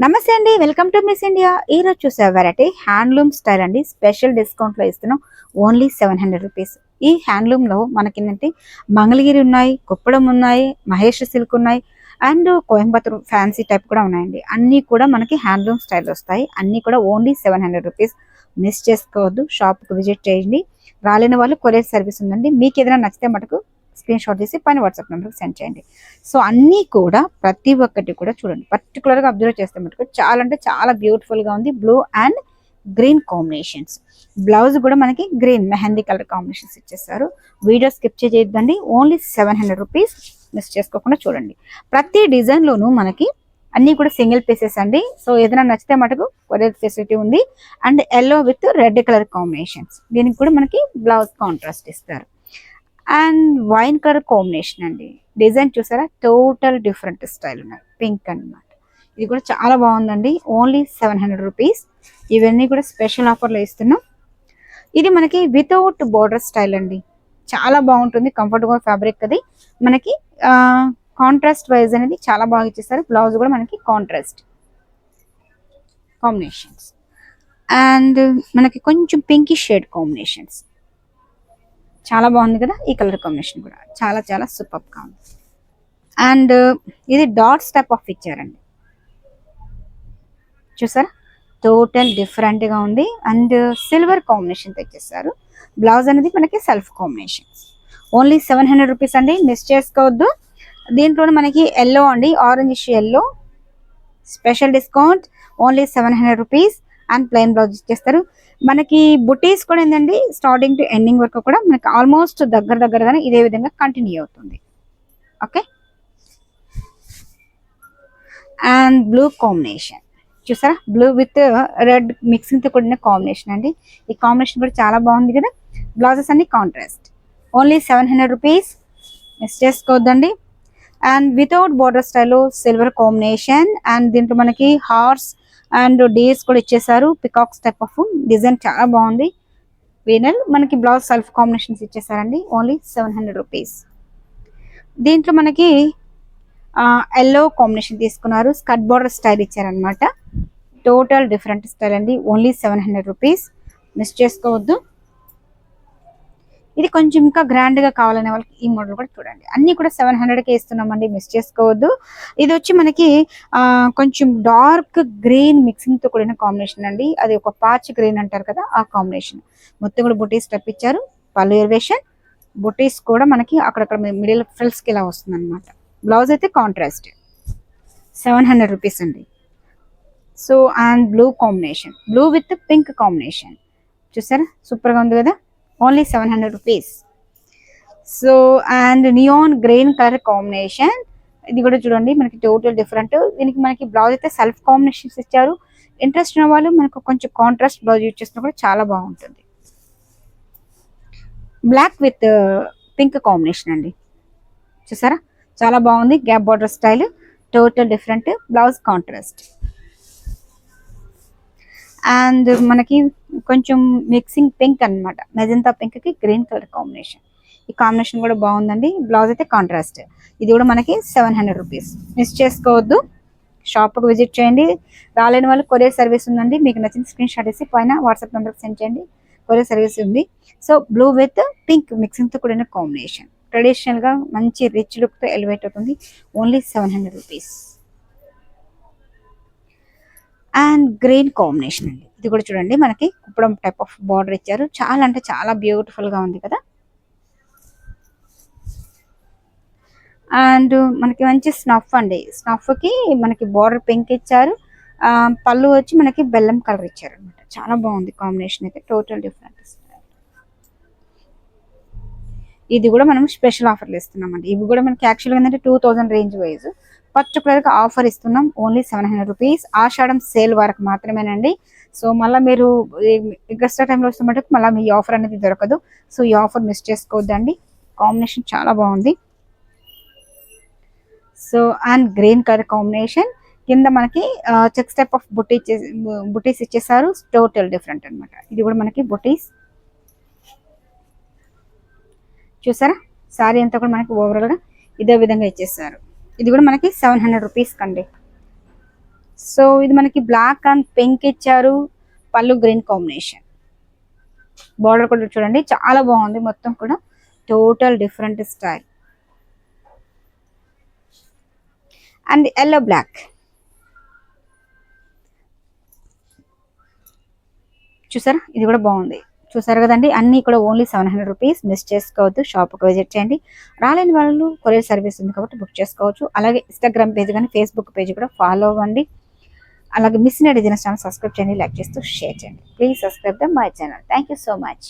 నమస్తే అండి, welcome to miss India. ఈ రోజు చూసే వెరైటీ హ్యాండ్లూమ్ స్టైల్ అండి. స్పెషల్ డిస్కౌంట్ లో ఇస్తున్నాం. Only 700 rupees. ఈ హ్యాండ్లూమ్ లో మనకి ఏంటంటే మంగళగిరి ఉన్నాయి, కుప్పడం ఉన్నాయి, మహేష్ సిల్క్ ఉన్నాయి, అండ్ కోయంబత్తూర్ ఫ్యాన్సీ టైప్ కూడా ఉన్నాయండి. అన్ని కూడా మనకి హ్యాండ్లూమ్ స్టైల్ వస్తాయి. అన్ని కూడా ఓన్లీ 700 రూపీస్. మిస్ చేసుకోవద్దు. షాప్ కు విజిట్ చేయండి. రాలేని వాళ్ళు కొరియర్ సర్వీస్ ఉందండి. మీకు ఏదైనా నచ్చితే మటుకు స్క్రీన్ షాట్ తీసి పైన వాట్సాప్ నెంబర్కి సెండ్ చేయండి. సో అన్నీ కూడా ప్రతి ఒక్కటి కూడా చూడండి, పర్టికులర్గా అబ్జర్వ్ చేస్తే మటుకు చాలా అంటే చాలా బ్యూటిఫుల్గా ఉంది. Blue and green combinations. Blouse కూడా మనకి గ్రీన్ మెహందీ కలర్ కాంబినేషన్స్ ఇచ్చేస్తారు. వీడియో స్కిప్ చేయొద్దండి. Only 700 rupees. మిస్ చేసుకోకుండా చూడండి. ప్రతి డిజైన్లోనూ మనకి అన్నీ కూడా సింగిల్ పీసెస్ అండి. సో ఏదైనా నచ్చితే మటుకు కొరియర్ ఫెసిలిటీ ఉంది. And yellow with red colour combinations. దీనికి కూడా మనకి బ్లౌజ్ కాంట్రాస్ట్ ఇస్తారు. అండ్ వైన్ కలర్ కాంబినేషన్ అండి. డిజైన్ చూసారా, టోటల్ డిఫరెంట్ స్టైల్ ఉన్నాయి. పింక్ అన్నమాట. ఇది కూడా చాలా బాగుందండి. Only 700 rupees. ఇవన్నీ కూడా స్పెషల్ ఆఫర్లో ఇస్తున్నాం. ఇది మనకి వితౌట్ బోర్డర్ స్టైల్ అండి. చాలా బాగుంటుంది. కంఫర్టబుల్ ఫ్యాబ్రిక్ అది. మనకి కాంట్రాస్ట్ వైజ్ అనేది చాలా బాగా ఇచ్చేస్తారు. బ్లౌజ్ కూడా మనకి కాంట్రాస్ట్ కాంబినేషన్స్. అండ్ మనకి కొంచెం పింకిష్ షేడ్ కాంబినేషన్స్. చాలా బాగుంది కదా. ఈ కలర్ కాంబినేషన్ కూడా చాలా చాలా సూపర్ గా ఉంది. అండ్ ఇది డాట్స్ టైప్ ఆఫ్ ఇచ్చారండి. చూసారా, టోటల్ డిఫరెంట్ గా ఉంది. అండ్ సిల్వర్ కాంబినేషన్ తెచ్చేస్తారు. బ్లౌజ్ అనేది మనకి సెల్ఫ్ కాంబినేషన్. ఓన్లీ 700 రూపీస్ అండి. మిస్ చేసుకోవద్దు. దీంట్లో మనకి ఎల్లో అండి, orange yellow. Special discount. Only 700 rupees. And plain blouse ఇచ్చేస్తారు. మనకి బుటీస్ కూడా ఏంటండి, స్టార్టింగ్ టు ఎండింగ్ వరకు కూడా మనకి ఆల్మోస్ట్ దగ్గరగానే ఇదే విధంగా కంటిన్యూ అవుతుంది. ఓకే. అండ్ బ్లూ కాంబినేషన్ చూసారా, బ్లూ విత్ రెడ్ మిక్సింగ్ తో కూడిన కాంబినేషన్ అండి. ఈ కాంబినేషన్ కూడా చాలా బాగుంది కదా. బ్లౌజెస్ అన్ని కాంట్రాస్ట్. Only 700 rupees. మిస్ చేసుకోవద్దండి. And without border style silver combination. And దీంట్లో మనకి హార్స్ అండ్ డేస్ కూడా ఇచ్చేసారు. పికాక్స్ టైప్ ఆఫ్ డిజైన్ చాలా బాగుంది. వీనల్ మనకి బ్లౌజ్ సెల్ఫ్ కాంబినేషన్స్ ఇచ్చేసారండి. Only 700 rupees. దీంట్లో మనకి ఎల్లో కాంబినేషన్ తీసుకున్నారు. స్కర్ట్ బోర్డర్ స్టైల్ ఇచ్చారనమాట. టోటల్ డిఫరెంట్ స్టైల్ అండి. Only 700 rupees. మిస్ చేసుకోవద్దు. ఇది కొంచెం ఇంకా గ్రాండ్ గా కావాలనే వాళ్ళకి ఈ మోడల్ కూడా చూడండి. అన్ని కూడా 700కే ఇస్తున్నామండి. మిస్ చేసుకోవద్దు. ఇది వచ్చి మనకి కొంచెం డార్క్ గ్రీన్ మిక్సింగ్ తో కూడిన కాంబినేషన్ అండి. అది ఒక పాచ్ గ్రీన్ అంటారు కదా, ఆ కాంబినేషన్. మొత్తం కూడా బుటీస్ టైప్ ఇచ్చారు. పళ్ళు ఎలివేషన్. బుటీస్ కూడా మనకి అక్కడక్కడ మిడిల్ ఫ్రిల్స్ కి ఇలా వస్తుంది అనమాట. బ్లౌజ్ అయితే కాంట్రాస్ట్. 700 రూపీస్ అండి. So and blue combination, blue with pink combination. చూసారా, సూపర్ గా ఉంది కదా. Only 700 rupees. So and neon green colour combination. ఇది కూడా చూడండి, మనకి టోటల్ డిఫరెంట్. దీనికి మనకి బ్లౌజ్ అయితే సెల్ఫ్ కాంబినేషన్స్ ఇచ్చారు. ఇంట్రెస్ట్ ఉన్న వాళ్ళు మనకు కొంచెం కాంట్రాస్ట్ బ్లౌజ్ యూజ్ చేసినా కూడా చాలా బాగుంటుంది. బ్లాక్ విత్ పింక్ కాంబినేషన్ అండి. చూసారా, చాలా బాగుంది. Gap border style. Total different. Blouse contrast. And మనకి కొంచెం మిక్సింగ్ పింక్ అనమాట. మెజంతా పింక్ కి గ్రీన్ కలర్ కాంబినేషన్. ఈ కాంబినేషన్ కూడా బాగుందండి. బ్లౌజ్ అయితే కాంట్రాస్ట్. ఇది కూడా మనకి 700 రూపీస్. మిస్ చేసుకోవద్దు. షాప్కి విజిట్ చేయండి. రాలేని వాళ్ళు కొరియర్ సర్వీస్ ఉందండి. మీకు నచ్చిన స్క్రీన్ షాట్ వేసి పైన వాట్సాప్ నెంబర్కి సెండ్ చేయండి. కొరియర్ సర్వీస్ ఉంది. సో బ్లూ విత్ పింక్ మిక్సింగ్తో కూడిన కాంబినేషన్. ట్రెడిషనల్గా మంచి రిచ్ లుక్తో ఎలివేట్ అవుతుంది. Only 700 rupees. And green combination అండి. ఇది కూడా చూడండి, మనకి కుప్పడం టైప్ ఆఫ్ బార్డర్ ఇచ్చారు. చాలా అంటే చాలా బ్యూటిఫుల్ గా ఉంది కదా. అండ్ మనకి మంచి స్నఫ్ అండి. స్నఫ్ కి మనకి బార్డర్ పింక్ ఇచ్చారు. పళ్ళు వచ్చి మనకి బెల్లం కలర్ ఇచ్చారు అనమాట. చాలా బాగుంది కాంబినేషన్ అయితే. Total different. ఇది కూడా మనం స్పెషల్ ఆఫర్లు ఇస్తున్నామండి. ఇవి కూడా మనకి యాక్చువల్గా ఏంటంటే 2000 రేంజ్ వైజ్. పర్టికులర్గా ఆఫర్ ఇస్తున్నాం. Only 700 rupees. ఆషాఢం సేల్ వరకు మాత్రమేనండి. సో మళ్ళీ మీరు ఎక్స్ట్రా టైంలో వస్తే మటుకు మళ్ళీ మీ ఆఫర్ అనేది దొరకదు. సో ఈ ఆఫర్ మిస్ చేసుకోవద్దండి. కాంబినేషన్ చాలా బాగుంది. So and green colour combination. కింద మనకి చెక్స్ టైప్ ఆఫ్ బుటీస్ ఇచ్చేసారు. టోటల్ డిఫరెంట్ అనమాట. ఇది కూడా మనకి బుటీస్. చూసారా, సారీ అంతా కూడా మనకి ఓవరాల్ గా ఇదే విధంగా ఇచ్చేసారు. ఇది కూడా మనకి 700 రూపీస్ కండి. సో ఇది మనకి బ్లాక్ అండ్ పింక్ ఇచ్చారు, పళ్ళు గ్రీన్ కాంబినేషన్. బార్డర్ కూడా చూడండి చాలా బాగుంది, మొత్తం కూడా total different style. And yellow black చూసారా, ఇది కూడా బాగుంది. చూసారు కదండి, అన్నీ కూడా ఓన్లీ 700 రూపీస్. మిస్ చేసుకోవద్దు, షాప్కి విజిట్ చేయండి. రాలేని వాళ్ళు కొరియర్ సర్వీస్ ఉంది కాబట్టి బుక్ చేసుకోవచ్చు. అలాగే ఇన్స్టాగ్రామ్ పేజ్ కానీ ఫేస్బుక్ పేజ్ కూడా ఫాలో అవ్వండి. అలాగే మిస్ అయిన డిజైన్స్ ఛానల్ సబ్స్క్రైబ్ చేయండి, లైక్ చేస్తూ షేర్ చేయండి. Please subscribe the my channel. Thank you so much.